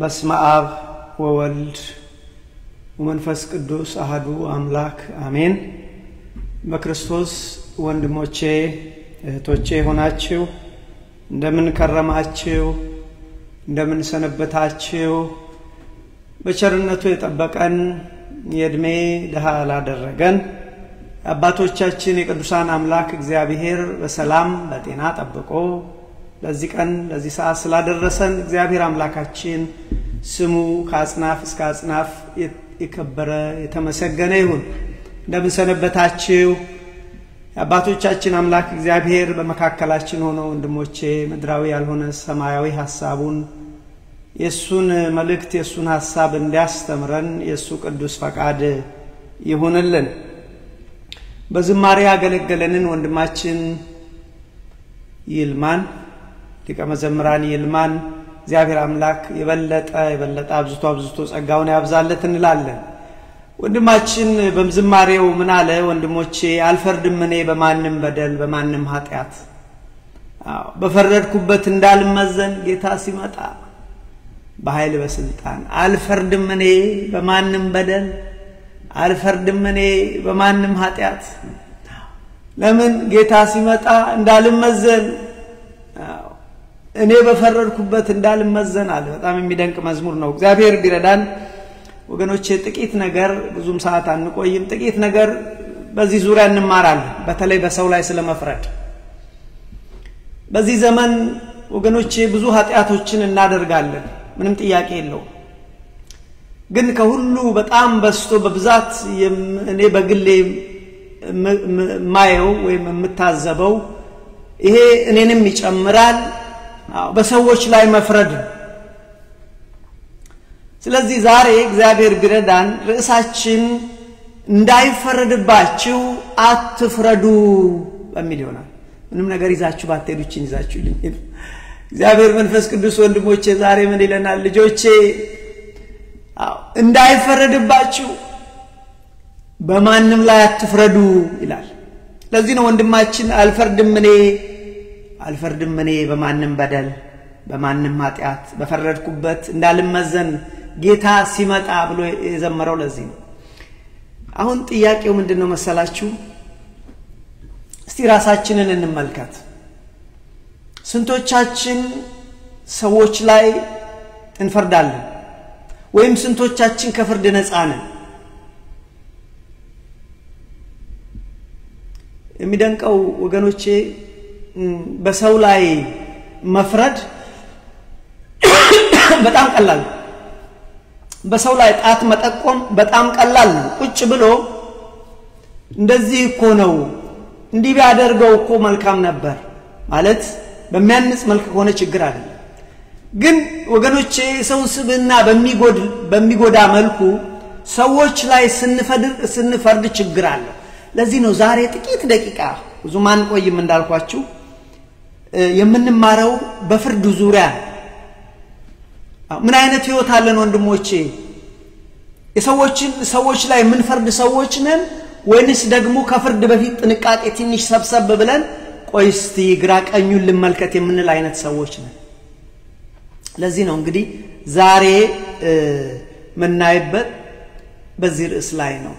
በስመ አብ ወወልድ ወመንፈስ ቅዱስ አሐዱ አምላክ አሜን። በክርስቶስ ወንድሞቼ እህቶቼ ሆናችሁ እንደምን ከረማችሁ እንደምን ሰነበታችሁ? በቸርነቱ የጠበቀን የእድሜ ደሃ ላደረገን አባቶቻችን የቅዱሳን አምላክ እግዚአብሔር በሰላም በጤና ጠብቆ ለዚህ ቀን ለዚህ ሰዓት ስላደረሰን እግዚአብሔር አምላካችን ስሙ ከአጽናፍ እስከ አጽናፍ የከበረ የተመሰገነ ይሁን። እንደምን ሰነበታችሁ? አባቶቻችን አምላክ እግዚአብሔር በመካከላችን ሆኖ ወንድሞቼ ምድራዊ ያልሆነ ሰማያዊ ሐሳቡን የሱን መልእክት የሱን ሐሳብ እንዲያስተምረን የሱ ቅዱስ ፈቃድ ይሁንልን። በዝማሬ ያገለገለንን ወንድማችን ይልማን ሊቀ መዘምራን ይልማን እግዚአብሔር አምላክ የበለጠ አብዝቶ ጸጋውን ያብዛለት እንላለን። ወንድማችን በዝማሬው ምን አለ? ወንድሞቼ አልፈርድም እኔ በማንም በደል በማንም ኃጢያት በፈረድኩበት እንዳልመዘን ጌታ ሲመጣ በኃይል በስልጣን አልፈርድም እኔ በማንም በደል አልፈርድም እኔ በማንም ኃጢያት። ለምን ጌታ ሲመጣ እንዳልመዘን እኔ በፈረድኩበት እንዳልመዘን አለ። በጣም የሚደንቅ መዝሙር ነው። እግዚአብሔር ቢረዳን ወገኖቼ ጥቂት ነገር ብዙም ሰዓት አንቆይም። ጥቂት ነገር በዚህ ዙሪያ እንማራለን። በተለይ በሰው ላይ ስለመፍረድ በዚህ ዘመን ወገኖቼ ብዙ ኃጢያቶችን እናደርጋለን፣ ምንም ጥያቄ የለውም። ግን ከሁሉ በጣም በስቶ በብዛት እኔ በግሌ ማየው ወይም የምታዘበው ይሄ እኔንም ይጨምራል በሰዎች ላይ መፍረድ። ስለዚህ ዛሬ እግዚአብሔር ቢረዳን ርዕሳችን እንዳይፈረድባችሁ አትፍረዱ በሚል ይሆናል። ምንም ነገር ይዛችሁ ባትሄዱችን ይዛችሁልኝ እግዚአብሔር መንፈስ ቅዱስ ወንድሞቼ ዛሬ ምን ይለናል? ልጆቼ እንዳይፈረድባችሁ በማንም ላይ አትፍረዱ ይላል። ለዚህ ነው ወንድማችን አልፈርድም እኔ በማንም በደል በማንም ኃጢያት በፈረድኩበት እንዳልመዘን ጌታ ሲመጣ ብሎ የዘመረው ለዚህ ነው። አሁን ጥያቄው ምንድነው መሰላችሁ? እስቲ ራሳችንን እንመልከት። ስንቶቻችን ሰዎች ላይ እንፈርዳለን? ወይም ስንቶቻችን ከፍርድ ነፃ ነን? የሚደንቀው ወገኖቼ በሰው ላይ መፍረድ በጣም ቀላል ነው። በሰው ላይ ጣት መጠቆም በጣም ቀላል ነው። ቁጭ ብሎ እንደዚህ እኮ ነው እንዲህ ቢያደርገው እኮ መልካም ነበር ማለት በሚያንጽ መልክ ሆነ ችግር አይደለም። ግን ወገኖቼ ሰው ስብና በሚጎዳ መልኩ ሰዎች ላይ ስንፈርድ ችግር አለ። ለዚህ ነው ዛሬ ጥቂት ደቂቃ ብዙ ማን ቆይም እንዳልኳችሁ የምንማረው በፍርድ ዙሪያ። ምን አይነት ህይወት አለን ወንድሞቼ? ሰዎች ላይ ምን ፈርድ ሰዎች ነን ወይንስ ደግሞ ከፍርድ በፊት ጥንቃቄ ትንሽ ሰብሰብ ብለን ቆይ እስቲ ግራ ቀኙን ልመልከት የምንል አይነት ሰዎች ነን? ለዚህ ነው እንግዲህ ዛሬ ምናይበት በዚህ ርዕስ ላይ ነው።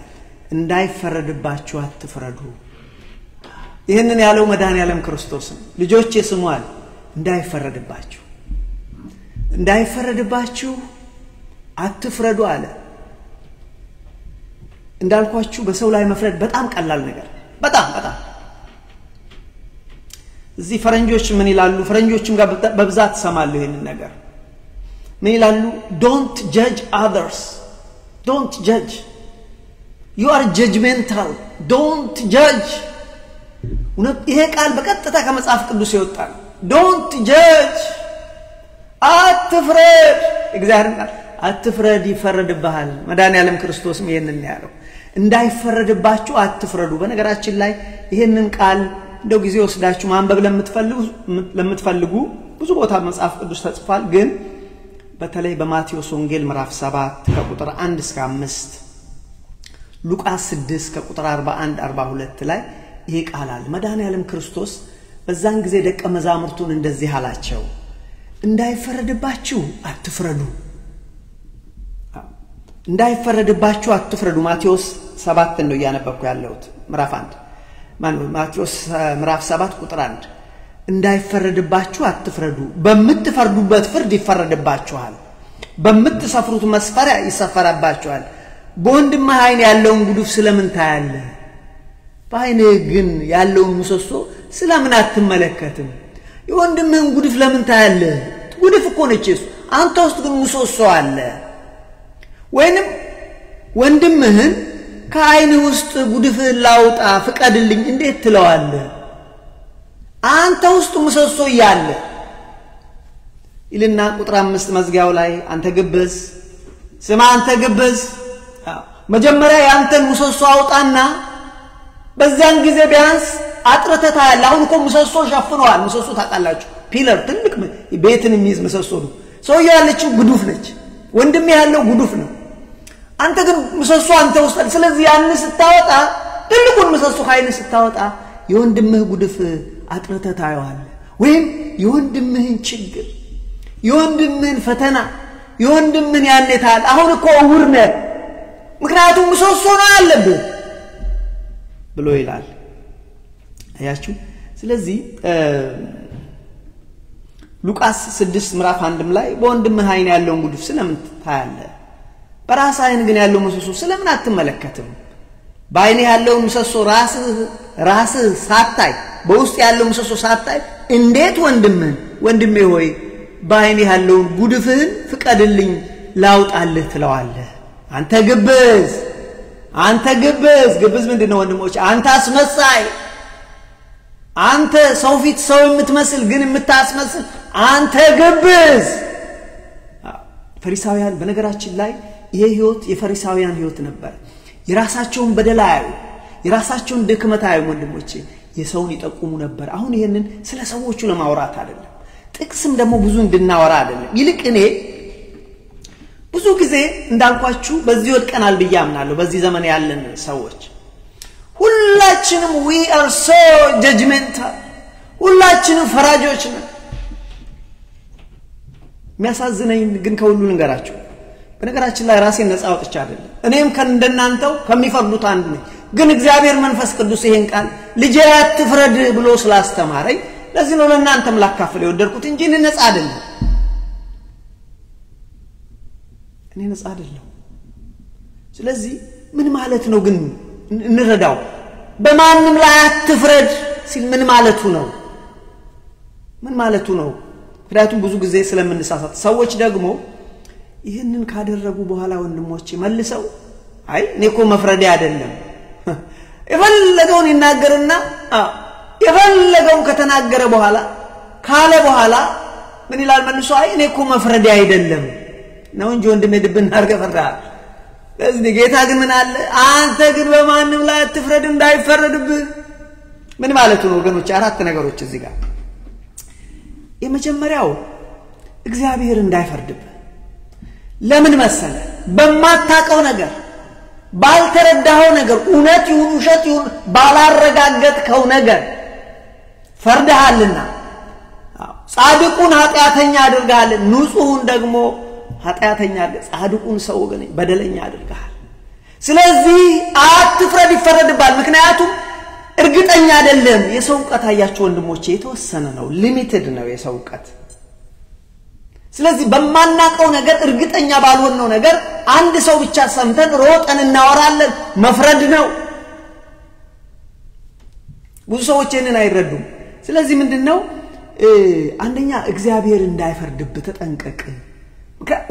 እንዳይፈረድባችሁ አትፍረዱ። ይሄንን ያለው መድኃኔዓለም ክርስቶስ ነው። ልጆቼ ስሙአል እንዳይፈረድባችሁ አትፍረዱ አለ። እንዳልኳችሁ በሰው ላይ መፍረድ በጣም ቀላል ነገር በጣም እዚህ ፈረንጆች ምን ይላሉ? ፈረንጆችም ጋር በብዛት ሰማለሁ ይሄንን ነገር ምን ይላሉ? don't judge others, don't judge, you are judgmental, don't judge። ይሄ ቃል በቀጥታ ከመጽሐፍ ቅዱስ ይወጣል። don't judge አትፍረድ። እግዚአብሔር ቃል አትፍረድ ይፈረድብሃል። መድኃኔዓለም ክርስቶስም ይሄንን ያለው እንዳይፈረድባችሁ አትፍረዱ። በነገራችን ላይ ይሄንን ቃል እንደው ጊዜ ወስዳችሁ ማንበብ ለምትፈልጉ ብዙ ቦታ መጽሐፍ ቅዱስ ተጽፏል። ግን በተለይ በማቴዎስ ወንጌል ምዕራፍ 7 ከቁጥር 1 እስከ 5 ሉቃስ 6 ከቁጥር 41 42 ላይ ይሄ ቃል አለ። መድኃኔዓለም ክርስቶስ በዛን ጊዜ ደቀ መዛሙርቱን እንደዚህ አላቸው፣ እንዳይፈረድባችሁ አትፍረዱ እንዳይፈረድባችሁ አትፍረዱ ማቴዎስ 7 ነው ያነበብኩ ያለሁት ምዕራፍ 1 ማቴዎስ ምዕራፍ 7 ቁጥር 1 እንዳይፈረድባችሁ አትፍረዱ በመትፈርዱበት ፍርድ ይፈረድባችኋል በመትሰፍሩት መስፈሪያ ይሰፈራባችኋል በወንድምህ አይን ያለውን ጉድፍ ስለምን ታያለህ በአይንህ ግን ያለውን ምሰሶ ስለምን አትመለከትም የወንድምህን ጉድፍ ለምን ታያለህ ጉድፍ እኮ ነች እሱ አንተ ውስጥ ግን ምሰሶ አለ ወይንም ወንድምህን ከአይንህ ውስጥ ጉድፍህን ላውጣ ፍቀድልኝ እንዴት ትለዋለህ አንተ ውስጥ ምሰሶ ያለ ይልና ቁጥር 5 መዝጊያው ላይ አንተ ግብዝ ስማ አንተ ግብዝ መጀመሪያ ያንተን ምሰሶ አውጣና በዛን ጊዜ ቢያንስ አጥረተታ ያለ አሁን እኮ ምሰሶ ሸፍነዋል ምሰሶ ታቃላችሁ ፒለር ትልቅ ቤትን የሚይዝ ምሰሶ ነው ሰው ያለችው ጉዱፍ ነች ወንድም ያለው ጉዱፍ ነው አንተ ግን ምሰሶ አንተ ውስጥ ስለዚህ ያን ስታወጣ ትልቁን ምሰሶ ኃይል ስታወጣ የወንድምህ ጉድፍ አጥረተታ ያዋል ወይም የወንድምህን ችግር የወንድምህን ፈተና የወንድምህን ያነታል አሁን እኮ ውርነ ምክንያቱም ምሰሶ ነው ያለብህ ብሎ ይላል አያችሁ ስለዚህ ሉቃስ 6 ምዕራፍ 1 ላይ በወንድምህ አይን ያለውን ጉድፍ ስለምን ታያለህ በራስህ አይን ግን ያለው ምሰሶ ስለምን አትመለከትም በአይኔ ያለው ምሰሶ ራስህ ሳታይ በውስጥ ያለው ምሰሶ ሳታይ እንዴት ወንድሜ ሆይ በአይኔ ያለው ጉድፍህን ፍቀድልኝ ላውጣልህ ትለዋለህ አንተ ግብዝ ምንድነው ወንድሞች አንተ አስመሳይ አንተ ሰው ፊት ሰው የምትመስል ግን የምታስመስል አንተ ግብዝ ፈሪሳውያን በነገራችን ላይ ይሄ ህይወት የፈሪሳውያን ህይወት ነበር የራሳቸውን በደላዩ የራሳቸውን ድክመታዩ ወንድሞቼ የሰውን ይጠቁሙ ነበር አሁን ይሄንን ስለ ሰዎቹ ለማውራት አይደለም ጥቅስም ደግሞ ብዙ እንድናወራ አይደለም ይልቅ እኔ ብዙ ጊዜ እንዳልኳችሁ በዚህ ወድቀናል በያምናለሁ በዚህ ዘመን ያለን ሰዎች ሁላችንም we are so judgmental ሁላችንም ፈራጆች ነን የሚያሳዝነኝ ግን ከሁሉ ልንገራችሁ በነገራችን ላይ ራሴን ነፃ አውጥቻ አይደለም እኔም ከእንደናንተው ከሚፈርዱት አንዱ ነኝ ግን እግዚአብሔር መንፈስ ቅዱስ ይሄን ቃል ልጄ አትፍረድ ብሎ ስላስተማረኝ ለዚህ ነው ለእናንተም ላካፍል የወደድኩት እንጂ እኔ ነፃ አይደለም ስለዚህ ምን ማለት ነው ግን እንረዳው በማንም ላይ አትፍረድ ሲል ምን ማለቱ ነው ምክንያቱም ብዙ ጊዜ ስለምንሳሳት ሰዎች ደግሞ ይሄንን ካደረጉ በኋላ ወንድሞቼ መልሰው አይ እኔኮ መፍረዴ አይደለም የፈለገውን ይናገርና የፈለገውን ከተናገረ በኋላ ካለ በኋላ ምን ይላል መልሶ አይ እኔኮ መፍረዴ አይደለም ነው እንጂ ወንድሜ ድብን አርገፈራ ለዚህ ጌታ ግን ምን አለ አንተ ግን በማንም ላይ አትፍረድ እንዳይፈረድብህ ምን ማለት ነው ወገኖች አራት ነገሮች እዚህ ጋር የመጀመሪያው እግዚአብሔር እንዳይፈርድብህ ለምን መሰለ በማታቀው ነገር ባልተረዳኸው ነገር እውነት ይሁን ውሸት ይሁን ባላረጋገጥከው ነገር ፈርደሃልና ጻድቁን ኃጢያተኛ አድርጋል ንጹህን ደግሞ ኃጢያተኛ ጻድቁን ሰው ግን በደለኛ አድርጋል ስለዚህ አትፍረድ ይፈረድባል ምክንያቱም እርግጠኛ አይደለም የሰው ቃት አያችሁ ወንድሞቼ የተወሰነ ነው ሊሚትድ ነው የሰው ቃት ስለዚህ በማናቀው ነገር እርግጠኛ ባልሆነው ነገር አንድ ሰው ብቻ ሰምተን ሮጠን እናወራለን መፍረድ ነው ብዙ ሰዎች እነን አይረዱም ስለዚህ ምንድነው አንደኛ እግዚአብሔር እንዳይፈርድብህ ተጠንቀቅ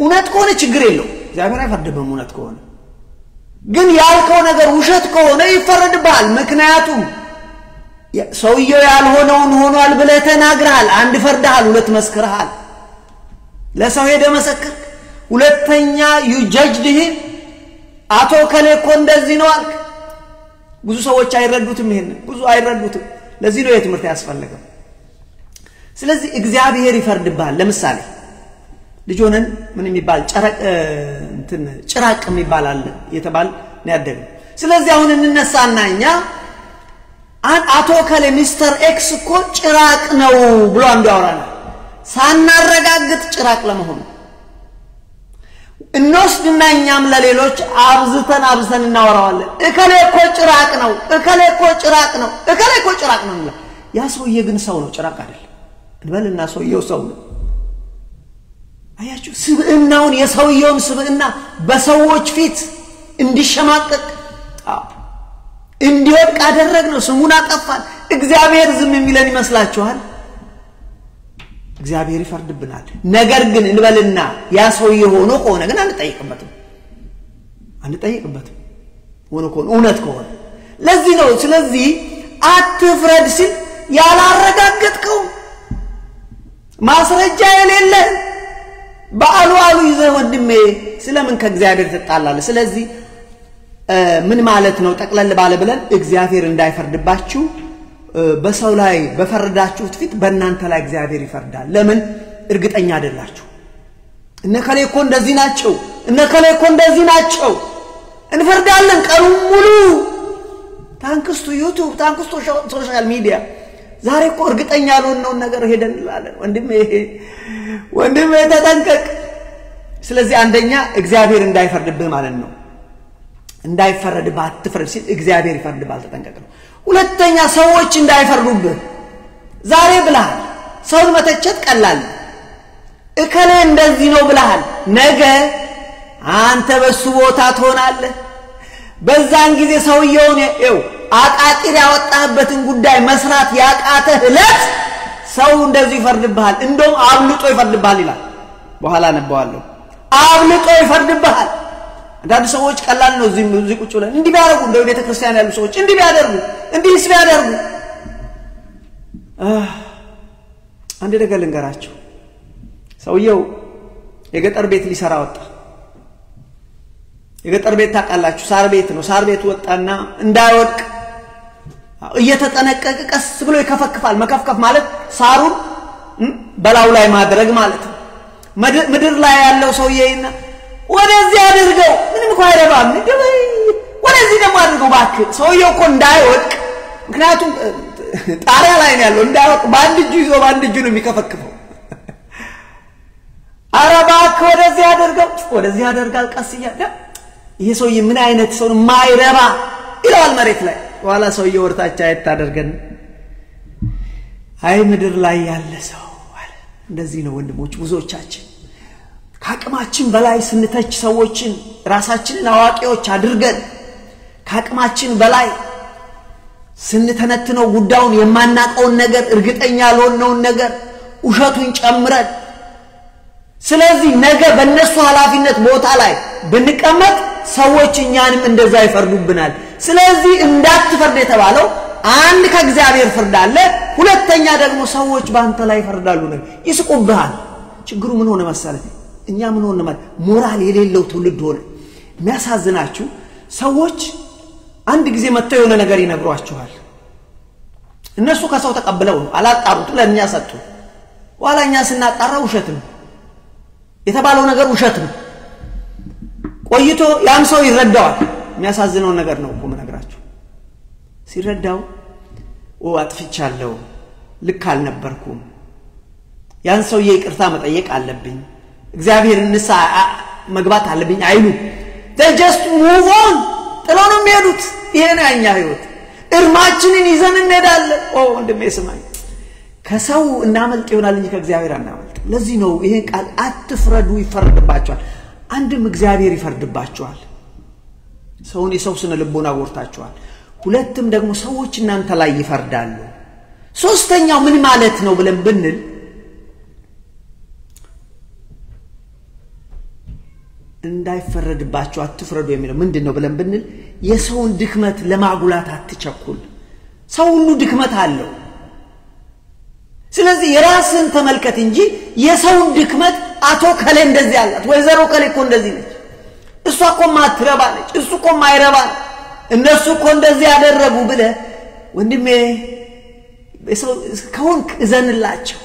እውነት ከሆነ ችግር የለው እግዚአብሔር አይፈርድብህም እውነት ከሆነ ግን ያልከው ነገር ውሸት ከሆነ ይፈረድብሃል ምክንያቱም ሰውየው ያልሆነውን ሆኗል ብለህ ተናግረሃል አንድ ፈርደሃል ሁለት መስክረሃል ለሰው ሄደ መሰከር ሁለተኛ you judged him አቶ ከለኮ እንደዚህ ነው አልክ ብዙ ሰዎች አይረዱትም ይሄን ብዙ አይረዱትም ለዚህ ነው የትምህርት ያስፈልገው ስለዚህ እግዚአብሔር ይፈርድብሃል ለምሳሌ ልጆነን ምን የሚባል ጭራቅ የሚባል አለ የተባለ ነው ያደረገው ስለዚህ አሁን እንነሳናኛ አቶ ከለ ሚስተር ኤክስ እኮ ጭራቅ ነው ብሎ አንዱ ያወራናል ሳናረጋግጥ ጭራቅ ለመሆኑ እንወስድና እኛም ለሌሎች አብዝተን እናወራዋለን እከሌ እኮ ጭራቅ ነው እከሌ እኮ ጭራቅ ነው ያ ሰውዬ ግን ሰው ነው ጭራቅ አይደለም እንበልና ሰውየው ሰው ነው አያችሁ ስብዕናውን የሰውየውን ስብዕና በሰዎች ፊት እንዲሸማቀቅ እንዲወድቅ አደረግነው ስሙን አጠፋን እግዚአብሔር ዝም የሚለን ይመስላችኋል እግዚአብሔር ይፈርድብናል ነገር ግን እንበልና ያ ሰውዬ ሆኖ ከሆነ ግን አንጠይቅበትም ሆኖ ከሆነ እውነት ከሆነ ለዚህ ነው ስለዚህ አትፍረድ ሲል ያላረጋገጥከው ማስረጃ የሌለ በአሉ ይዘህ ወንድሜ ስለምን ከእግዚአብሔር ተጣላለ ስለዚህ ምን ማለት ነው ጠቅለል ባለ ብለን እግዚአብሔር እንዳይፈርድባችሁ በሰው ላይ በፈረዳችሁት ፊት በእናንተ ላይ እግዚአብሔር ይፈርዳል ለምን እርግጠኛ አይደላችሁ እነከሌ እኮ እንደዚህ ናቸው እንፈርዳለን ቀኑን ሙሉ ታንክስቱ ዩቲዩብ ታንክስቱ ሶሻል ሚዲያ ዛሬ እኮ እርግጠኛ ያልሆነው ነገር ሄደን እንላለን ወንድሜ ተጠንቀቅ ስለዚህ አንደኛ እግዚአብሔር እንዳይፈርድብህ ማለት ነው እንዳይፈረድብህ አትፍረድ ሲል እግዚአብሔር ይፈርድብሃል ተጠንቀቅ ነው ሁለተኛ ሰዎች እንዳይፈርዱብህ ዛሬ ብለሃል ሰውን መተቸት ቀላል እከሌ እንደዚህ ነው ብለሃል ነገ አንተ በሱ ቦታ ትሆናለህ በዛን ጊዜ ሰውየውን አቃቂር ያወጣበትን ጉዳይ መስራት ያቃተህ እለት ሰው እንደዚህ ይፈርድብሃል እንደውም አብልጦ ይፈርድብሃል ይላል በኋላ ነበዋለሁ አብልጦ ይፈርድብሃል አንዳንድ ሰዎች ቀላል ነው እዚህ ቁጭ ብለን እንዲህ ቢያደርጉ እንደ ቤተ ክርስቲያን ያሉ ሰዎች እንዲህ ቢያደርጉ አንድ ነገር ልንገራችሁ ሰውየው የገጠር ቤት ሊሰራ ወጣ የገጠር ቤት ታቃላችሁ ሳር ቤት ነው ሳር ቤት ወጣና እንዳይወድቅ እየተጠነቀቀ ቀስ ብሎ ይከፈክፋል መከፍከፍ ማለት ሳሩን በላው ላይ ማድረግ ማለት ነው ምድር ላይ ያለው ሰውዬና ወደዚህ አድርገው ምንም እንኳን አይረባም ወደዚህ ደግሞ አድርገው ባክ ሰውየው እኮ እንዳይወድቅ ምክንያቱም ጣሪያ ላይ ነው ያለው እንዳይወድቅ በአንድ እጁ ይዞ በአንድ እጁ ነው የሚከፈክፈው አረባክ ወደዚህ አድርጋል ቀስ እያለ ይሄ ሰውዬ ምን አይነት ሰው ነው ማይረባ ይላል መሬት ላይ ዋላ ሰውዬ ወርታቻ አይታደርገን አይ ምድር ላይ ያለ ሰው እንደዚህ ነው ወንድሞች ብዙዎቻችን ካቅማችን በላይ ስንተች ሰዎችን ራሳችንን አዋቂዎች አድርገን ካቅማችን በላይ ስንተነትነው ጉዳዩን የማናቀውን ነገር እርግጠኛ ያልሆነውን ነገር ውሸቱን ጨምረን ስለዚህ ነገ በእነሱ ኃላፊነት ቦታ ላይ ብንቀመጥ ሰዎች እኛንም እንደዛ ይፈርዱብናል ስለዚህ እንዳትፈርድ የተባለው አንድ ከእግዚአብሔር ፍርድ አለ ሁለተኛ ደግሞ ሰዎች ባንተ ላይ ይፈርዳሉ ነው ይስቁብሃል ችግሩ ምን ሆነ መሰለህ እኛ ምን ሆነ ማለት ሞራል የሌለው ትውልድ ሆነ የሚያሳዝናችሁ ሰዎች አንድ ጊዜ መተው የሆነ ነገር ይነግሯቸዋል እነሱ ከሰው ተቀበለው ነው አላጣሩት ለኛ ሰጡ ዋላኛ ስናጣራ ውሸት ነው የተባለው ነገር ውሸት ነው ቆይቶ ያን ሰው ይረዳዋል የሚያሳዝነው ነገር ነው እኮ መነግራችሁ ሲረዳው አጥፍቻለሁ ልክ አልነበርኩም ያን ሰው ይቅርታ መጠየቅ አለብኝ እግዚአብሔር ንሳ መግባት አለብኝ አይሉ they just move on ጥሎንም የሚሄዱት ይሄ ነው ያኛ ህይወት እርማችንን ይዘን እንሄዳለን ወንድሜ ስማኝ ከሰው እናመልጥ ይሆናል እንጂ ከእግዚአብሔር አናመልጥ ለዚህ ነው ይሄ ቃል አትፍረዱ ይፈርድባችኋል አንድም እግዚአብሔር ይፈርድባችኋል ሰውን የሰው ስነ ልቦና ወርታችኋል ሁለቱም ደግሞ ሰዎች እናንተ ላይ ይፈርዳሉ ሶስተኛው ምን ማለት ነው ብለን ብንል እንዳይፈረድባችሁ አትፍረዱ የሚለው ምንድነው ብለን ብንል የሰውን ድክመት ለማጉላት አትቸኩል ሰው ሁሉ ድክመት አለው ስለዚህ የራስን ተመልከት እንጂ የሰውን ድክመት አቶ ከለ እንደዚህ አላት ወይዘሮ ከለ እኮ እንደዚህ ነች እሷ እኮ ማትረባ ነች እሱ እኮ ማይረባ እነሱ እኮ እንደዚህ ያደረጉ ብለ ወንድሜ ሰው ከሆንክ እዘንላቸው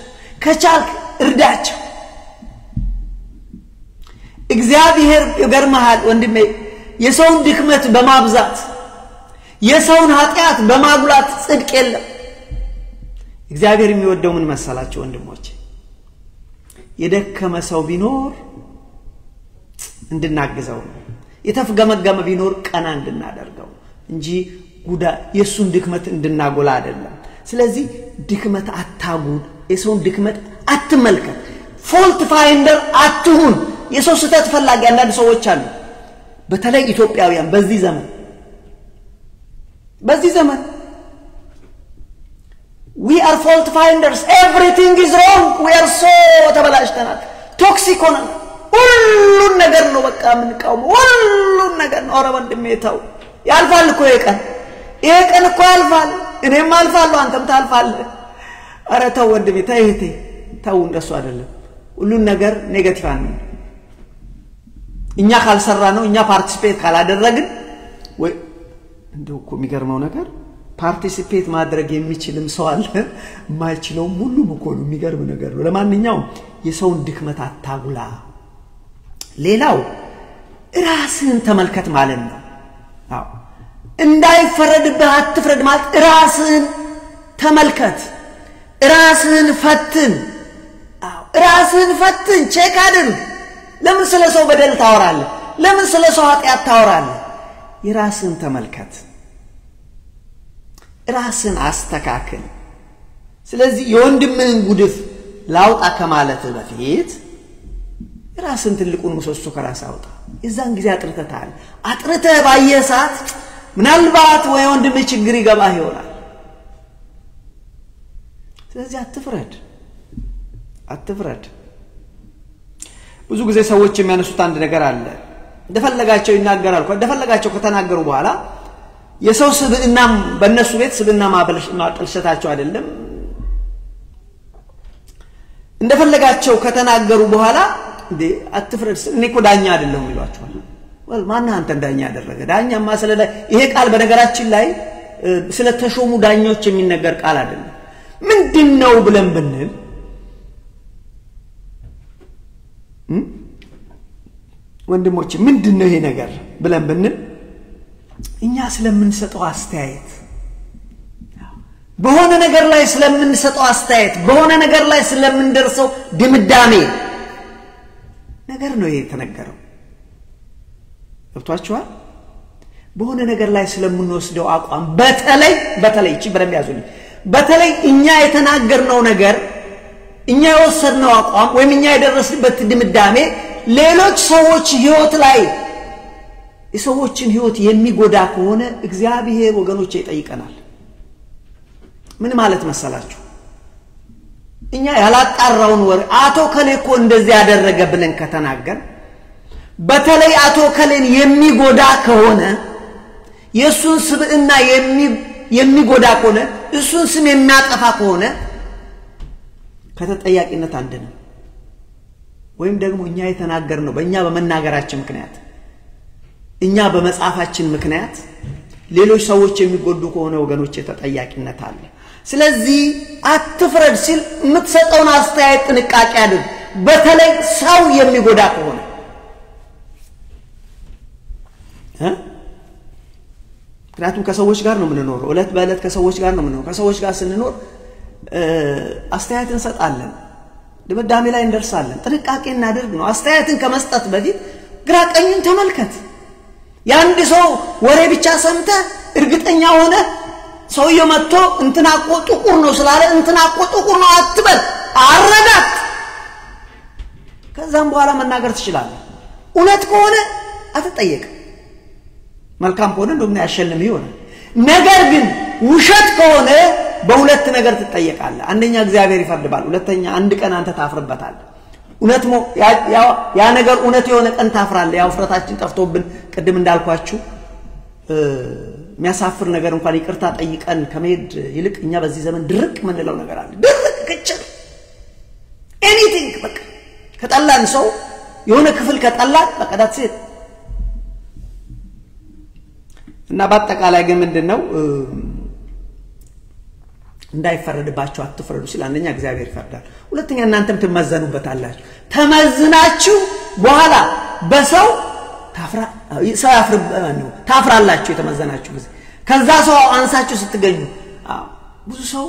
ከቻልክ እርዳቸው እግዚአብሔር ይገርማል ወንድሜ የሰውን ድክመት በማብዛት የሰውን ኃጢያት በማጉላት ጽድቅ የለም እግዚአብሔር የሚወደው ምን መሰላችሁ ወንድሞቼ የደከመ ሰው ቢኖር እንድናግዘው ነው የተፍገመገመ ቢኖር ቀና እንድናደርገው እንጂ ጉዳ የሱን ድክመት እንድናጎላ አይደለም ስለዚህ ድክመት አታጉድ የሰውን ድክመት አትመልከት ፎልት ፋይንደር አትሁን የሰው ስህተት ፈላጊ አንዳንድ ሰዎች አሉ በተለይ ኢትዮጵያውያን በዚህ ዘመን we are fault finders everything is wrong we are so ተበላሽተናል ቶክሲክ ሆነን ሁሉን ነገር ነው በቃ ምንቃወም ሁሉን ነገር ነው ኧረ ወንድሜ ተው ያልፋል እኮ ይሄ ቀን እኮ ያልፋል እኔም አልፋለሁ አንተም ታልፋለህ ኧረ ተው ወንድሜ ተው እንደሱ አይደለም ሁሉን ነገር ኔጌቲቭ ነው እኛ ካልሰራ ነው እኛ ፓርቲሲፔት ካላደረግን ወይ እንደው እኮ የሚገርመው ነገር ፓርቲሲፔት ማድረግ የሚችልም ሰው አለ ማይችለው ሁሉም እኮ ነው የሚገርም ነገር ነው ለማንኛውም የሰውን ድክመት አታጉላ ሌላው ራስህን ተመልከት ማለት ነው አዎ እንዳይፈረድብህ አትፍረድ ማለት ራስህን ተመልከት ራስህን ፈትን አዎ ራስህን ፈትን ቼክ አድርግ ለምን ስለሰው በደል ታወራለህ ለምን ስለሰው ኃጢአት ታወራለህ የራስህን ተመልከት ራስህን አስተካክል ስለዚህ የወንድምህን ጉድፍ ላውጣ ከማለት በፊት ራስህን ትልቁን ምሰሶ ከራስ አውጣ የዛን ጊዜ አጥርተህ ባየሳት ምናልባት ወይ ወንድምህ ችግር ይገባህ ይሆናል ስለዚህ አትፍረድ ብዙ ጊዜ ሰዎች የሚያነሱት አንድ ነገር አለ እንደፈለጋቸው ይናገራሉ እንደፈለጋቸው ከተናገሩ በኋላ የሰው ስብዕና በእነሱ ቤት ስብዕና ማጠልሸታቸው አይደለም እንደፈለጋቸው ከተናገሩ በኋላ እንዴ አትፍረድ እኔ እኮ ዳኛ አይደለም ይሏቸዋል ማን አንተ ዳኛ ያደረገ ዳኛማ ስለላይ ይሄ ቃል በነገራችን ላይ ስለተሾሙ ዳኞች የሚነገር ቃል አይደለም ምንድነው ብለን ብንል ወንድሞች ምንድነው ይሄ ነገር ብለን ብንል እኛ ስለምንሰጠው አስተያየት በሆነ ነገር ላይ ስለምንሰጠው አስተያየት በሆነ ነገር ላይ ስለምንደርሰው ድምዳሜ ነገር ነው የተነገረው ገብቷችኋል በሆነ ነገር ላይ ስለምንወስደው አቋም በተለይ እቺ በደም ያዙልኝ በተለይ እኛ የተናገርነው ነገር እኛ የወሰድነው አቋም ወይም እኛ የደረስንበት ድምዳሜ ሌሎች ሰዎች ህይወት ላይ የሰዎችን ህይወት የሚጎዳ ከሆነ እግዚአብሔር ወገኖቼ ይጠይቀናል ምን ማለት መሰላችሁ እኛ ያላጣራውን ወሬ አቶ ከሌኮ እንደዚህ ያደረገ ብለን ከተናገር በተለይ አቶ ከሌን የሚጎዳ ከሆነ የሱን ስብዕና የሚጎዳ ከሆነ እሱን ስም የሚያጠፋ ከሆነ ከተጠያቂነት አንደንም ወይም ደግሞ እኛ የተናገርነው በእኛ በመናገራችን ምክንያት እኛ በመጻፋችን ምክንያት ሌሎች ሰዎች የሚጎዱ ከሆነ ወገኖቼ ተጠያቂነት አለ ስለዚህ አትፍረድ ሲል የምትሰጠውን አስተያየት ጥንቃቄ አድርግ በተለይ ሰው የሚጎዳ ከሆነ ምክንያቱም ከሰዎች ጋር ነው የምንኖረው እለት በእለት ከሰዎች ጋር ነው የምንኖረው ከሰዎች ጋር ስንኖር አስተያየት እንሰጣለን ድምዳሜ ላይ እንደርሳለን ጥንቃቄ እናድርግ ነው አስተያየትን ከመስጠት በፊት ግራ ቀኙን ተመልከት ያንድ ሰው ወሬ ብቻ ሰምተ እርግጠኛ ሆነ ሰውየው መጥቶ እንትናቆ ጥቁር ነው ስላለ እንትናቆ ጥቁር ነው አትበል አረጋት ከዛም በኋላ መናገር ትችላለህ እውነት ከሆነ አትጠየቅ መልካም ከሆነ እንደውም ያሸልም ይሆናል ነገር ግን ውሸት ከሆነ በሁለት ነገር ትጠየቃለህ አንደኛ እግዚአብሔር ይፈርድባል ሁለተኛ አንድ ቀን አንተ ታፍርበታለህ እውነት ያ ነገር እውነት የሆነ ቀን ታፍራለህ ያው ፍረታችን ጠፍቶብን ቅድም እንዳልኳችሁ የሚያሳፍር ነገር እንኳን ይቅርታ ጠይቀን ከመሄድ ይልቅ እኛ በዚህ ዘመን ድርቅ ምንለው ነገር አለ ድርቅ ከቸር ኤኒቲንግ በቃ ከጠላን ሰው የሆነ ክፍል ከጠላን በቃ ዳትሴት እና በአጠቃላይ ግን ምንድነው እንዳይፈረድባችሁ አትፍረዱ ሲል አንደኛ እግዚአብሔር ይፈርዳል ሁለተኛ እናንተም ትመዘኑበታላችሁ ተመዝናችሁ በኋላ በሰው ታፍራላችሁ የተመዘናችሁ ጊዜ ከዛ ሰው አንሳችሁ ስትገኙ ብዙ ሰው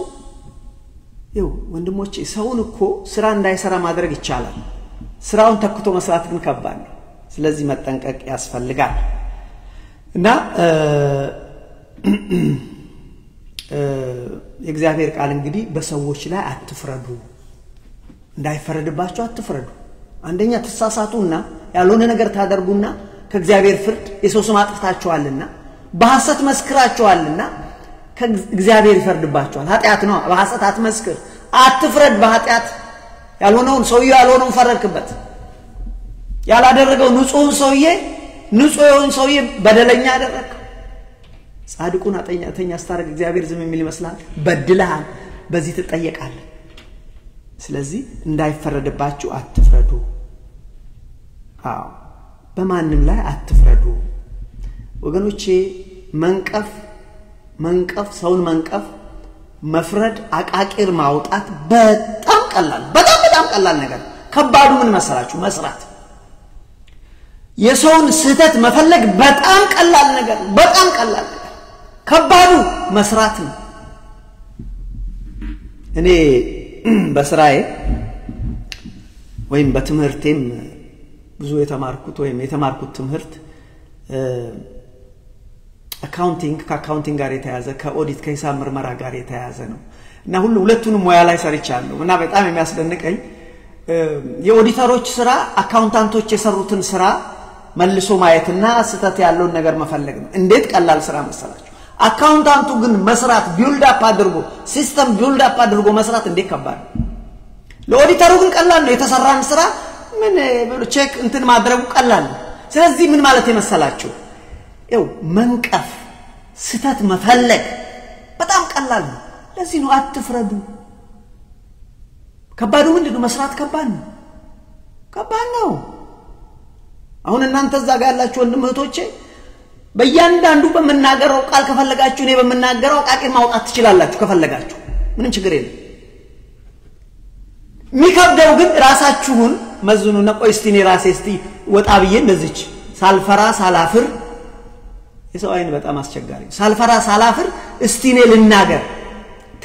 ወንድሞቼ ሰውን እኮ ስራ እንዳይሰራ ማድረግ ይቻላል ስራውን ተክቶ መስራት ግን ከባድ ነው ስለዚህ መጠንቀቅ ያስፈልጋል እና የእግዚአብሔር ቃል እንግዲህ በሰዎች ላይ አትፍረዱ እንዳይፈረድባችሁ አትፍረዱ አንደኛ ተሳሳቱና ያልሆነ ነገር ታደርጉና ከእግዚአብሔር ፍርድ የሰው ስም አጥፍታችኋልና በሐሰት መስክራችኋልና ከእግዚአብሔር ይፈርድባችኋል ኃጢአት ነው በሐሰት አትመስክር አትፍረድ በኃጢአት ያልሆነውን ሰውዬ ያልሆነውን ፈረድክበት ያላደረገው ንጹህን ሰውዬ ንጹህን ሰውዬ በደለኛ አደረክ ጻድቁን አጠኛተኛ አስታረቅ እግዚአብሔር ዝም የሚል ይመስላል በድለሃል በዚህ ትጠየቃለህ ስለዚህ እንዳይፈረድባችሁ አትፍረዱ በማንም ላይ አትፍረዱ ወገኖቼ መንቀፍ ሰውን መንቀፍ መፍረድ አቃቂር ማውጣት በጣም ቀላል ነገር ከባዱ ምን መሰላችሁ መስራት የሰውን ስህተት መፈለግ በጣም ቀላል ነገር ከባዱ መስራት ነው እኔ በስራዬ ወይም በትምህርቴም ብዙ የተማርኩት ትምህርት ከአካውንቲንግ ጋር የተያዘ ከኦዲት ከሂሳብ ምርመራ ጋር የተያዘ ነው እና ሁለቱንም ሙያ ላይ ሰርቻለሁ እና በጣም የሚያስደንቀኝ የኦዲተሮች ስራ አካውንታንቶች የሰሩትን ስራ መልሶ ማየትና ስህተት ያለውን ነገር መፈለግ ነው እንዴት ቀላል ስራ መሰላችሁ አካውንታንቱ ግን መስራት ቢልድ አፕ አድርጎ ሲስተም ቢልድ አፕ አድርጎ መስራት እንዴት ከባድ ለኦዲተሩ ግን ቀላል ነው የተሰራን ስራ ምን ቼክ እንትን ማድረጉ ቀላል ነው ስለዚህ ምን ማለት የመሰላችሁ ይው መንቀፍ ስህተት መፈለግ በጣም ቀላል ነው ለዚህ ነው አትፍረዱ ከባዱ ምንድነው መስራት ከባድ ነው አሁን እናንተ እዛ ጋር ያላችሁ ወንድም እህቶቼ በእያንዳንዱ በመናገረው ቃል ከፈለጋችሁ እኔ በመናገረው ቃቂር ማውጣት ትችላላችሁ ከፈለጋችሁ ምንም ችግር የለም ሚከብደው ግን ራሳችሁን መዝኑና ቆይ እስቲ እኔ ራሴ እስቲ ወጣ ብዬ እንደዚች ሳልፈራ ሳላፍር የሰው አይን በጣም አስቸጋሪ ሳልፈራ ሳላፍር እስቲ እኔ ልናገር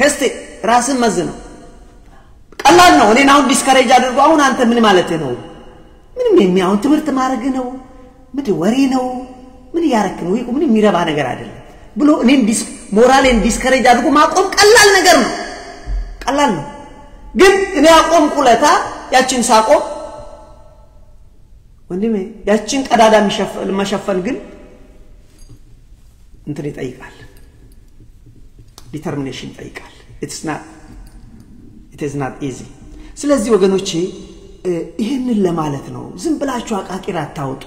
ቴስት ራስን መዝነው ቀላል ነው እኔን አሁን ዲስከሬጅ አድርጎ አሁን አንተ ምን ማለት ነው ምንም የሚያውን ትምህርት ማድረግ ነው ምን ወሬ ነው ምን ያረክ ነው ይቁ ምን የሚረባ ነገር አይደለም ብሎ እኔን ሞራሌን ዲስከሬጅ አድርጎ ማቆም ቀላል ነገር ነው ቀላል ነው ግን እኔ አቆምኩለታ ያችን ሳቆም ወንድሜ ያችን ቀዳዳ መሸፈን ግን እንትን ይጠይቃል ዲተርሚኔሽን ይጠይቃል it is not easy ስለዚህ ወገኖቼ ይሄንን ለማለት ነው ዝም ብላችሁ አቃቂር አታውጡ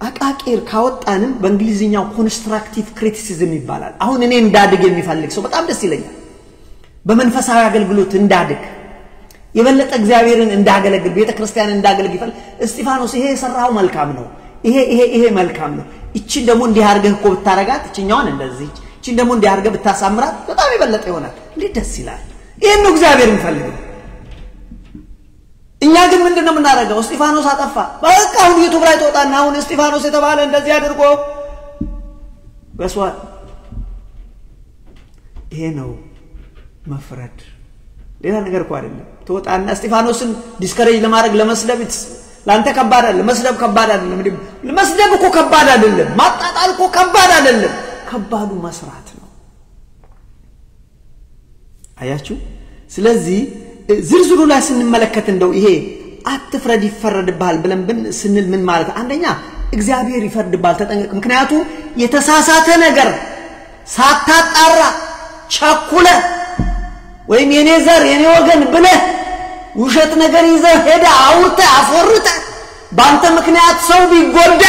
አቃቂር ካወጣንም በእንግሊዝኛው ኮንስትራክቲቭ ክሪቲሲዝም ይባላል አሁን እኔ እንዳድግ የሚፈልግ ሰው በጣም ደስ ይለኛል በመንፈሳዊ አገልግሎት እንዳድግ የበለጠ እግዚአብሔርን እንዳገለግል ቤተክርስቲያን እንዳገለግል ይፈልግ እስጢፋኖስ ይሄ የሰራው መልካም ነው ይሄ መልካም ነው እቺ ደግሞ እንዲህ አርገህ እኮ ብታረጋት እቺኛውን እንደዚህ እቺ ደግሞ እንዲህ አርገህ ብታሳምራት በጣም የበለጠ ይሆናል እንዴት ደስ ይላል ይሄን ነው እግዚአብሔር የሚፈልገው እኛ ግን ምንድነው የምናረጋው እስጢፋኖስ አጠፋ በቃ አሁን ዩቲዩብ ላይ ተወጣና አሁን እስጢፋኖስ የተባለ እንደዚህ አድርጎ በስዋ ይሄ ነው መፍረድ ሌላ ነገር እኮ አይደለም ተወጣና እስጢፋኖስን ዲስከሬጅ ለማድረግ ለመስደብ ላንተ ከባድ አይደለም መስደብ ከባድ አይደለም መስደብ እኮ ከባድ አይደለም ማጣጣል እኮ ከባድ አይደለም ከባዱ መስራት ነው አያችሁ ስለዚህ ዝርዝሩ ላይ ስንመለከት እንደው ይሄ አትፍረድ ይፈረድብሃል ብለን ስንል ምን ማለት አንደኛ እግዚአብሔር ይፈርድብሃል ተጠንቀቅ ምክንያቱም የተሳሳተ ነገር ሳታጣራ ቸኩለ ወይም የኔ ዘር የኔ ወገን ብለህ ውሸት ነገር ይዘህ ሄደ አውርተ አፎርተ ባንተ ምክንያት ሰው ቢጎዳ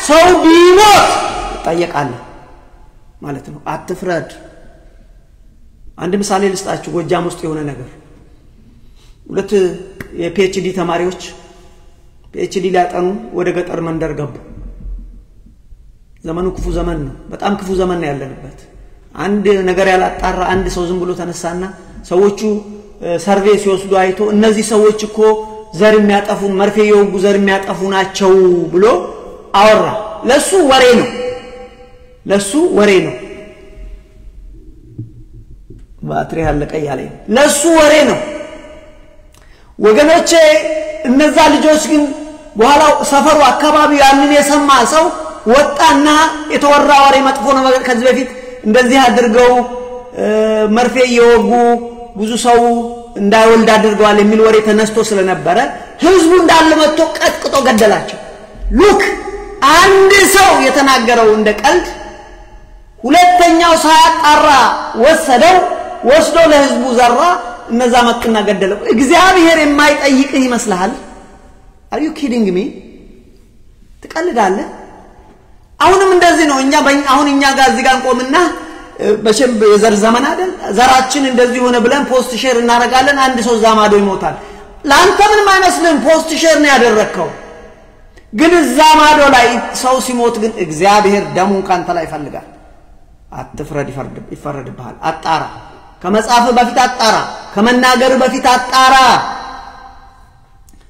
ሰው ቢሞት ትጠየቃለህ ማለት ነው አትፍረድ አንድ ምሳሌ ልስጣችሁ ጎጃም ውስጥ የሆነ ነገር ሁለት የፒኤችዲ ተማሪዎች ፒኤችዲ ሊያጠኑ ወደ ገጠር መንደር ገቡ ዘመኑ ክፉ ዘመን ነው በጣም ክፉ ዘመን ነው ያለንበት አንድ ነገር ያላጣራ አንድ ሰው ዝም ብሎ ተነሳና ሰዎቹ ሰርቬይ ሲወስዱ አይቶ እነዚህ ሰዎች እኮ ዘር የሚያጠፉ መርፌ የወጉ ዘር የሚያጠፉ ናቸው ብሎ አወራ ለሱ ወሬ ነው ባትሪ ያለቀ ያለኝ ለሱ ወሬ ነው ወገኖቼ እነዛ ልጆች ግን በኋላ ሰፈሩ አካባቢ ያንን የሰማ ሰው ወጣና የተወራ ወሬ መጥፎ ነው ከዚህ በፊት እንደዚህ አድርገው መርፌ የወጉ ብዙ ሰው እንዳይወልድ አድርገዋል የሚል ወሬ ተነስቶ ስለነበረ ህዝቡ እንዳለ መጥቶ ቀጥቅጦ ገደላቸው ሉክ አንድ ሰው የተናገረው እንደ ቀልድ ሁለተኛው ሳያጣራ ወስዶ ለህዝቡ ዘራ እነዛ መጥና ገደለው እግዚአብሔር የማይጠይቅህ ይመስልሃል are you kidding me ተቀልዳለህ አሁንም እንደዚህ ነው አሁን እኛ ጋር እዚህ ጋር ቆምና በሸም የዘር ዘመን አይደል ዘራችን እንደዚህ ሆነ ብለን ፖስት ሼር እናረጋለን አንድ ሰው ዛማዶ ይሞታል ላንተ ምንም አይመስልም ፖስት ሼር ነው ያደረከው ግን ዛማዶ ላይ ሰው ሲሞት ግን እግዚአብሔር ደሙን ካንተ ላይ ይፈልጋል አትፍረድ ይፈረድብሃል አጣራ ከመጻፍ በፊት አጣራ ከመናገር በፊት አጣራ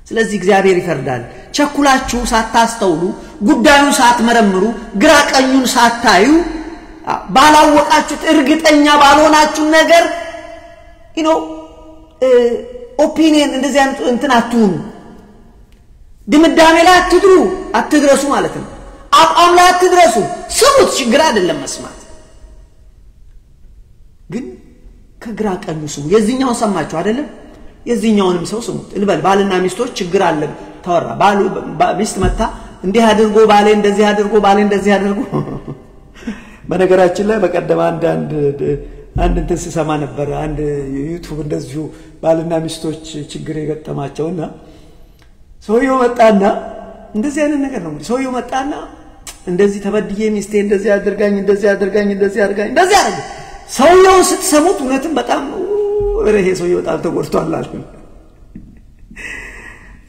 ስለዚህ እግዚአብሔር ይፈርዳል ቸኩላችሁ ሳታስተውሉ ጉዳዩን ሳትመረምሩ ግራ ቀኙን ሳታዩ ባላወቃችሁት እርግጠኛ ባልሆናችሁ ነገር ኦፒኒየን እንደዚህ እንትን አትሁኑ ድምዳሜ ላይ አትድረሱ ማለት ነው አቋም ላይ አትድረሱ ስሙት ችግር አይደለም መስማት ግን ከግራ ቀኙ ስሙ የዚህኛው ሰማችሁ አይደለም የዚህኛውንም ሰው ስሙት እንበል ባልና ሚስቶች ችግር አለ ተወራ ሚስት መጣ እንዲህ አድርጎ ባሌ እንደዚህ አድርጎ በነገራችን ላይ በቀደም አንድ እንትን ሲሰማ ነበር አንድ ዩቲዩብ እንደዚሁ ባልና ሚስቶች ችግር የገጠማቸውና ሰውየው መጣና እንደዚህ አይነት ነገር ነው ሰውየው መጣና እንደዚህ ተበድዬ ሚስቴ እንደዚህ አድርጋኝ ሰውየው ስትሰሙት እውነትም በጣም ወሬ ሰውየው በጣም ተጎድቷል አለ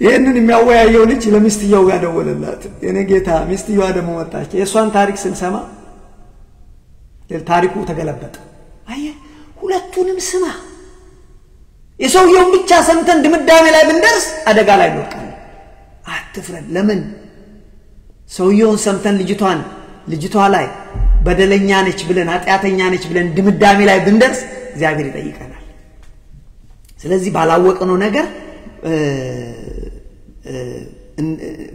ይሄንን የሚያወያየው ልጅ ለሚስትየው ጋር ደወለላት የኔ ጌታ ሚስትየዋ ደግሞ መጣች የሷን ታሪክ ስንሰማ ታሪኩ ተገለበጠ አየ ሁለቱንም ስማ የሰውየው ብቻ ሰምተን ድምዳሜ ላይ ብንደርስ አደጋ ላይ እንወድቃለን አትፍረድ ለምን ሰውየውን ሰምተን ልጅቷ ላይ በደለኛ ነች ብለን ኃጢያተኛ ነች ብለን ድምዳሜ ላይ ብንደርስ እግዚአብሔር ይጠይቀናል ስለዚህ ባላወቀነው ነገር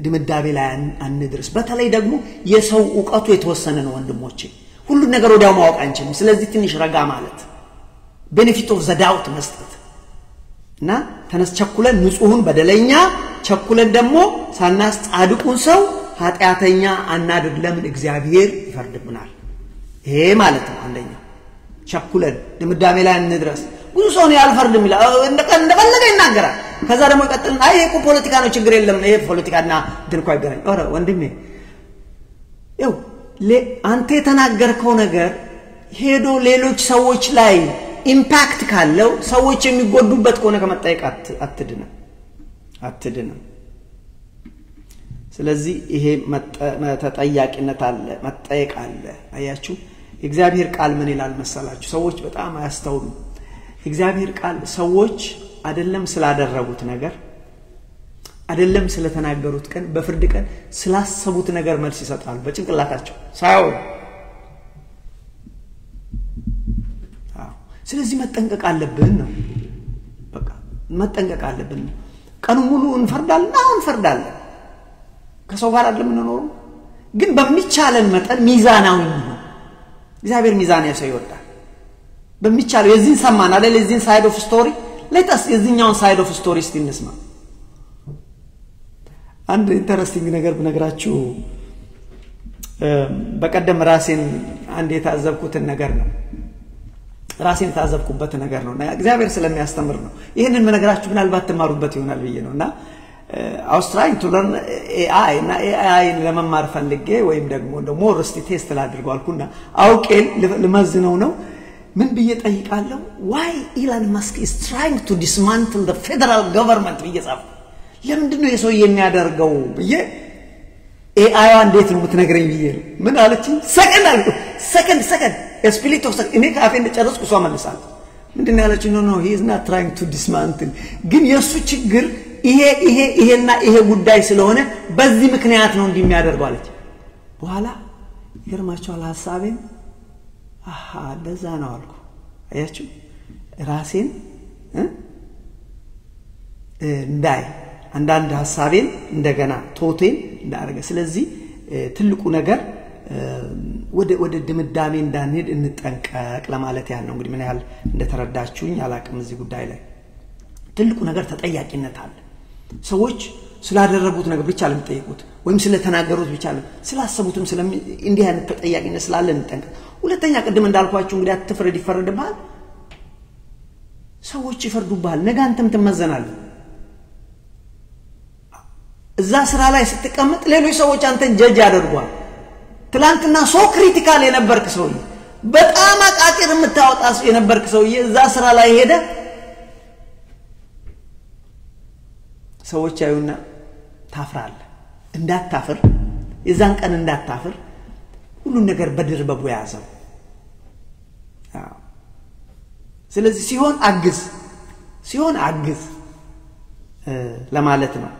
ድምዳሜ ላይ አንድርስ በተለይ ደግሞ የሰው ዕውቀቱ የተወሰነ ነው ወንድሞቼ ሁሉ ነገር ወዲያው ማወቅ አንችልም ስለዚህ ትንሽ ረጋ ማለት benefit of the doubt መስጠት እና ተነስቸኩለን ንጹህን በደለኛ ቸኩለን ደግሞ ሳናስ ጻድቁን ሰው ኃጢያተኛ አናድርግ ለምን እግዚአብሔር ይፈርድብናል ይሄ ማለት ነው አንደኛ ቸኩለን ድምዳሜ ላይ እንድረስ ብዙ ሰው ነው ያልፈርድም ይላል እንደፈለገ ይናገራል ከዛ ደግሞ ይቀጥልና አይ እኮ ፖለቲካ ነው ችግር የለም ይሄ ፖለቲካና ድንኳ ይገናኝ ኦረ ወንድሜ አንተ የተናገርከው ነገር ሄዶ ሌሎች ሰዎች ላይ ኢምፓክት ካለው ሰዎች የሚጎዱበት ከሆነ ከመጣየቅ አትድንም ስለዚህ ይሄ ተጠያቂነት አለ መጠየቅ አለ አያችሁ እግዚአብሔር ቃል ምን ይላል መሰላችሁ ሰዎች በጣም አያስተውሉ እግዚአብሔር ቃል ሰዎች አይደለም ስላደረጉት ነገር አይደለም ስለተናገሩት ቀን በፍርድ ቀን ስላሰቡት ነገር መልስ ይሰጣሉ በጭንቅላታቸው ሳይሆን ስለዚህ መጠንቀቅ አለብን ነው በቃ መጠንቀቅ አለብን ቀኑ ሙሉ እንፈርዳለን ከሰው ጋር አይደለም እንኖር ግን በሚቻለን መጠን ሚዛናዊ ነው እግዚአብሔር ሚዛን ያሰው ይወዳል በሚቻለው የዚህን ሰማን አይደል የዚህን ሳይድ ኦፍ ስቶሪ ለታስ የዚህኛውን ሳይድ ኦፍ ስቶሪ እስቲ እንስማ አንድ ኢንተረስቲንግ ነገር ብነግራችሁ በቀደም ራሴን አንድ የታዘብኩት ነገር ነው ራሴን ታዘብኩበት ነገር ነውና እግዚአብሔር ስለሚያስተምር ነው ይሄንን ምነግራችሁ ምናልባት ተማሩበት ይሆናል ብዬ ነውና I was trying to learn AI እና AI ለመማር ፈልጌ ወይም ደግሞ ሞር እስቲ ቴስት ላድርገው አልኩና አውቄ ለማዝነው ነው ምን ብዬ ጠይቃለሁ why Elon Musk is trying to dismantle the federal government ብዬጻፍ ለምንድን ነው የሰው የሚያደርገው ብዬ AI እንዴት ነው የምትነግረኝ ብዬ ምን አለች ሰከንድ ስፒሪት ኦፍ እኔ ካፌ እንደጨረስኩ ሷ መልሳል ምንድነው ያለችኝ no he is not trying to dismantle ግን የሱ ችግር ይሄና ይሄ ጉዳይ ስለሆነ በዚህ ምክንያት ነው እንደሚያደርገው አለች በኋላ ይገርማችኋል ሐሳቤን ለዛ ነው አልኩ አያችሁ ራሴን እንዳይ አንዳንድ ሐሳቤን እንደገና ቶቴን እንዳረገ ስለዚህ ትልቁ ነገር ወደ ድምዳሜ እንዳንሄድ እንጠንቀቅ ለማለት ያህል ነው እንግዲህ ምን ያህል እንደተረዳችሁኝ አላቅም እዚህ ጉዳይ ላይ ትልቁ ነገር ተጠያቂነት አለ ሰዎች ስላደረጉት ነገር ብቻ ለምጠይቁት ወይም ስለተናገሩት ብቻ ስላሰቡትም እንዲህ አይነት ተጠያቂነት ስላለ እንጠንቀቅ ሁለተኛ ቀደም እንዳልኳችሁ እንግዲህ አትፍረድ ይፈረድብሃል ሰዎች ይፈርዱብሃል ነገ አንተም ትመዘናለህ እዛ ስራ ላይ ስትቀመጥ ሌሎች ሰዎች አንተን ጀጅ ያደርጓል ትላንትና ሶ ክሪቲካል የነበርክ ሰው በጣም አቃቂር የምታወጣ የነበርክ ሰው እዛ ስራ ላይ ሄደ ሰዎች አይውና ታፍራለህ እንዳታፍር የዛን ቀን እንዳታፍር ሁሉ ነገር በድርበቡ ያዘው ስለዚህ ሲሆን አግዝ ለማለት ነው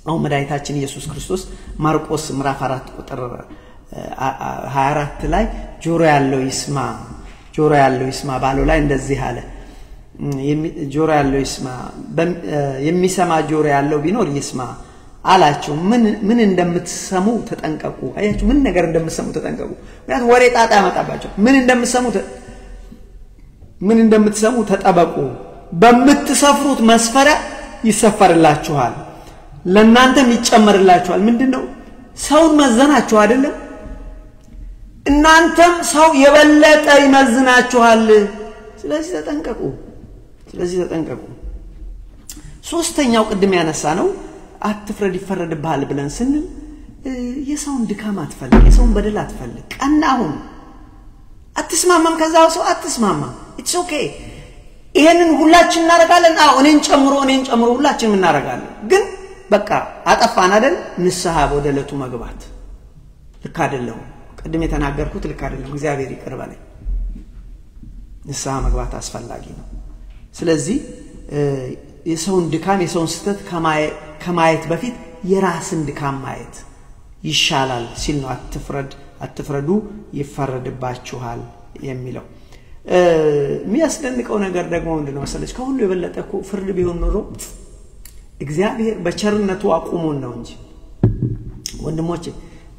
አሁን መድኃኒታችን ኢየሱስ ክርስቶስ ማርቆስ ምዕራፍ 4 ቁጥር 24 ላይ ጆሮ ያለው ይስማ ባለው ላይ እንደዚህ አለ ጆሮ ያለው ይስማ የሚሰማ ጆሮ ያለው ቢኖር ይስማ አላቸው ምን እንደምትሰሙ ተጠንቀቁ አያችሁ ምን ነገር እንደምትሰሙ ተጠንቀቁ ምክንያቱም ወሬ ጣጣ ያመጣባቸው ምን እንደምትሰሙ ተጠበቁ በምትሰፍሩት መስፈሪያ ይሰፈርላችኋል ለእናንተም ይጨመርላችኋል ምንድነው ሰውን መዘናችሁ አይደለም እናንተም ሰው የበለጠ ይመዝናችኋል ስለዚህ ተጠንቀቁ ሶስተኛው ቅድም ያነሳ ነው አትፍረድ ይፈረድብሃል ብለን ስንል የሰውን ድካም አትፈልግ የሰውን በደል አትፈልግ ቀናሁን አትስማማም ከዛው ሰው አትስማማ it's okay ይሄንን ሁላችን እናረጋለን እኔን ጨምሮ ሁላችንም እናረጋለን ግን በቃ አጠፋን አይደል ንስሐ ወደ ለቱ መግባት ልክ አይደለም ቀድም የተናገርኩት ልክ አይደለም እግዚአብሔር ይቅር በለኝ ንስሐ መግባት አስፈላጊ ነው ስለዚህ የሰውን ድካም የሰውን ስተት ከማየት በፊት የራስን ድካም ማየት ይሻላል ሲል ነው አትፍረዱ ይፈረድባችኋል የሚለው የሚያስደንቀው ነገር ደግሞ ምንድነው መሰለሽ ከሁሉ የበለጠ እኮ ፍርድ ቢሆን ኖሮ እግዚአብሔር በቸርነቱ አቁሞን ነው እንጂ ወንድሞቼ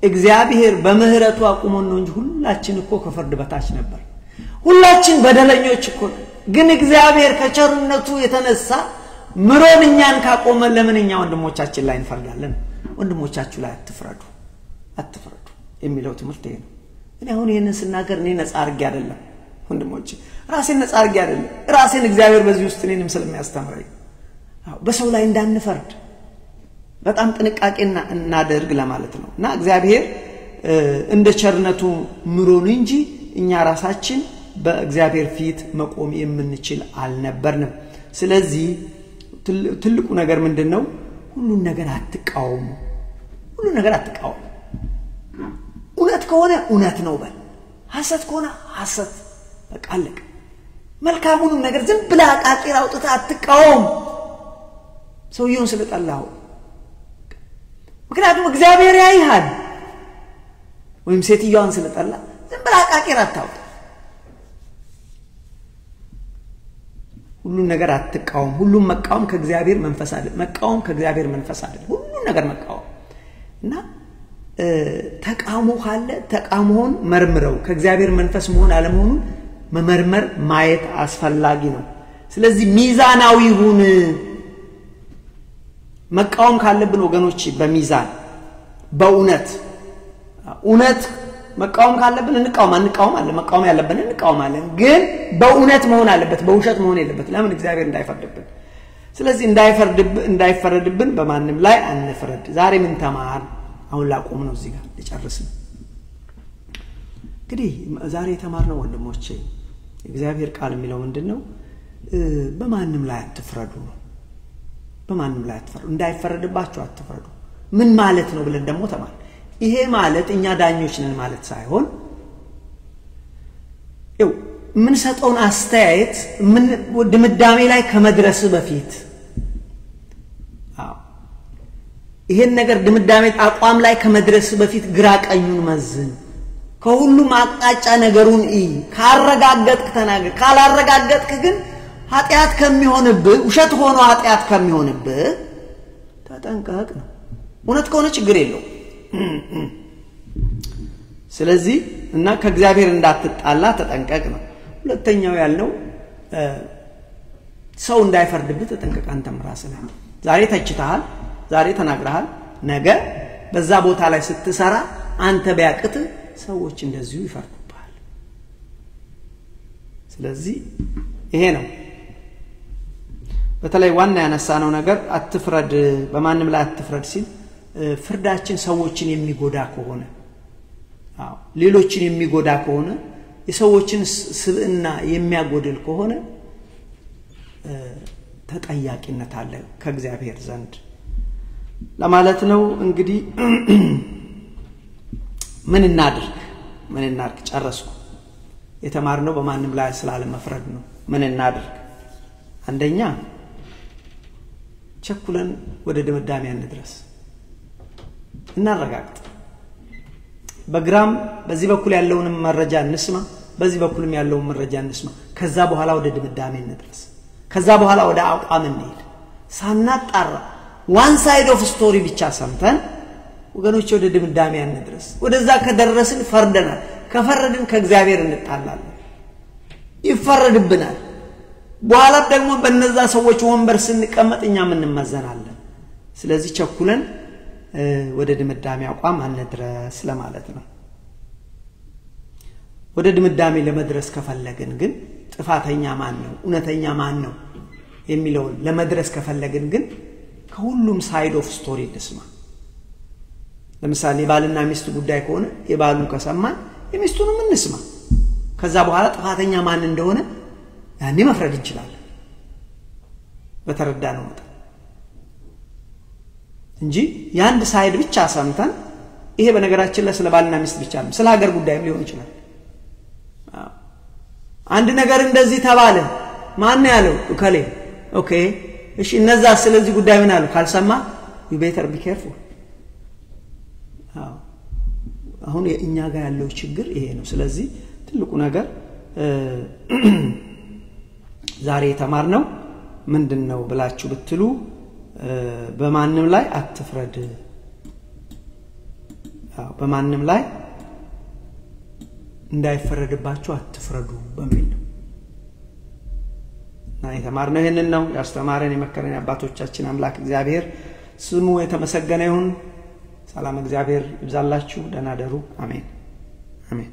እግዚአብሔር በምህረቱ አቁሞን ነው እንጂ ሁላችን እኮ ከፍርድ በታች ነበር ሁላችን በደለኞች እኮ ግን እግዚአብሔር ከቸርነቱ የተነሳ ምሮንኛን ካቆመ ለምንኛ ወንድሞቻችን ላይ እንፈርዳለን ወንድሞቻችሁ ላይ አትፍረዱ የሚለው ትምህርት ይሄ ነው እኔ አሁን ይሄንን ስናገር እኔ ነፃ አርጌ አይደለም ወንድሞቼ ራሴን ነፃ አርጌ አይደለም ራሴን እግዚአብሔር በዚህ ውስጥ እኔንም ስለሚያስተምረኝ በሰው ላይ እንዳንፈርድ በጣም ጥንቃቄና እናደርግ ለማለት ነውና እግዚአብሔር እንደ ቸርነቱ ምሮን እንጂ እኛ ራሳችን በእግዚአብሔር ፊት መቆም የምንችል አልነበርንም ስለዚህ ትልቁ ነገር ምንድነው ሁሉ ነገር አትቃወሙ እውነት ከሆነ እውነት ነው በል ሐሰት ከሆነ ሐሰት በቃ አለቀ መልካሙን ነገር ዝም ብላ አቃቂር አውጥታ አትቃወም ሰውየውን ስለጠላው ምክንያቱም እግዚአብሔር ያይሃል ወይም ሴትዮዋን ስለጠላ ዝም ብላ አቃቂር አታውጣ ሁሉ ነገር አትቃወም ሁሉ መቃወም ከእግዚአብሔር መንፈስ አይደል ሁሉ ነገር መቃወም እና ተቃውሞ ካለ ተቃውሞን መርምረው ከእግዚአብሔር መንፈስ መሆን አለመሆኑን መመርመር ማየት አስፈላጊ ነው ስለዚህ ሚዛናዊ ሁን መቃወም ካለብን ወገኖች በሚዛን በእውነት መቃወም ካለብን እንቃወማለን መቃወም ያለብን እንቃወማለን ግን በእውነት መሆን አለበት በውሸት መሆን የለበት ለምን እግዚአብሔር እንዳይፈርድብን ስለዚህ እንዳይፈረድብን በማንም ላይ አንፍረድ ዛሬ ምን ተማር አሁን ላቆም ነው እዚህ ጋር ልጨርስ እንግዲህ ዛሬ የተማርነው ወንድሞቼ እግዚአብሔር ቃል የሚለው ምንድነው በማንም ላይ አትፍረዱ ነው በማንም ላይ አትፍረዱ እንዳይፈረድባችሁ አትፍረዱ ምን ማለት ነው ብለን ደግሞ ተማር ይሄ ማለት እኛ ዳኞች ነን ማለት ሳይሆን ምን ሰጠውን አስተያየት ምን ድምዳሜ ላይ ከመድረስ በፊት ይሄን ነገር ድምዳሜ አቋም ላይ ከመድረስ በፊት ግራ ቀኙን መዝን ከሁሉም አቅጣጫ ነገሩን ካረጋገጥክ ተናገር ካላረጋገጥክ ግን ኃጢያት ከሚሆንብህ ውሸት ሆኖ ኃጢያት ከሚሆንብህ ተጠንቀቅ ነው እውነት ከሆነ ችግር የለው ስለዚህ እና ከእግዚአብሔር እንዳትጣላ ተጠንቀቅ ነው ሁለተኛው ያለው ሰው እንዳይፈርድብህ ተጠንቀቅ አንተም ራስህ ነህ ዛሬ ተችተሃል ዛሬ ተናግረሃል ነገ በዛ ቦታ ላይ ስትሰራ አንተ ቢያቅት ሰዎች እንደዚሁ ይፈርዱብሃል ስለዚህ ይሄ ነው በተለይ ዋና ያነሳነው ነገር አትፍረድ በማንም ላይ አትፍረድ ሲል ፍርዳችን ሰዎችን የሚጎዳ ከሆነ ሌሎችን የሚጎዳ ከሆነ የሰዎችን ስብዕና የሚያጎድል ከሆነ ተጠያቂነት አለ ከእግዚአብሔር ዘንድ ለማለት ነው እንግዲህ ምን እናድርግ ጨረስኩ የተማርነው በማንም ላይ ስላለ መፍረድ ነው ምን እናድርግ አንደኛ ቸኩለን ወደ ድምዳሜ እንድረስ እናረጋግጥ በግራም በዚህ በኩል ያለውን መረጃ እንስማ በዚህ በኩልም ያለውን መረጃ እንስማ ከዛ በኋላ ወደ ድምዳሜ እንድረስ ከዛ በኋላ ወደ አቋም እንሄድ ሳናጣራ one side of story ብቻ ሰምተን ወገኖች ወደ ድምዳሜ እንድረስ ወደዛ ከደረስን ፈርደናል ከፈረድን ከእግዚአብሔር እንጣላለን ይፈረድብናል በኋላ ደግሞ በእነዛ ሰዎች ወንበር ስንቀመጥ እኛ ምን እንመዘናለን ስለዚህ ቸኩለን ወደ ድምዳሜ አቋም አንድረስ ለማለት ነው ወደ ድምዳሜ ለመድረስ ከፈለግን ግን ጥፋተኛ ማን ነው እውነተኛ ማን ነው የሚለው ለመድረስ ከፈለግን ግን ከሁሉም ሳይድ ኦፍ ስቶሪ እንስማ ለምሳሌ ባልና ሚስት ጉዳይ ከሆነ የባሉን ከሰማን የሚስቱንም እንስማ ከዛ በኋላ ጥፋተኛ ማን እንደሆነ ያኔ መፍረድ እንችላለን በተረዳነው መጠን እንጂ ያንድ ሳይድ ብቻ ሰምተን ይሄ በነገራችን ላይ ስለ ባልና ሚስት ብቻ ነው ስለ ሀገር ጉዳይም ሊሆን ይችላል አንድ ነገር እንደዚህ ተባለ ማን ያለው ከሌ ኦኬ እሺ እነዛ ስለዚህ ጉዳይ ምን አሉ ካልሰማ you better be careful አሁን የኛ ጋር ያለው ችግር ይሄ ነው ስለዚህ ትልቁ ነገር ዛሬ የተማርነው ምንድነው ብላችሁ ብትሉ በማንንም ላይ አትፍረድ በማንንም ላይ እንዳይፈረድባችሁ አትፍረዱ በሚል ነው እና የተማርነው ይሄንን ነው ያስተማረን የመከረን አባቶቻችን አምላክ እግዚአብሔር ስሙ የተመሰገነ ይሁን ሰላም እግዚአብሔር ይብዛላችሁ ደህና ደሩ አሜን አሜን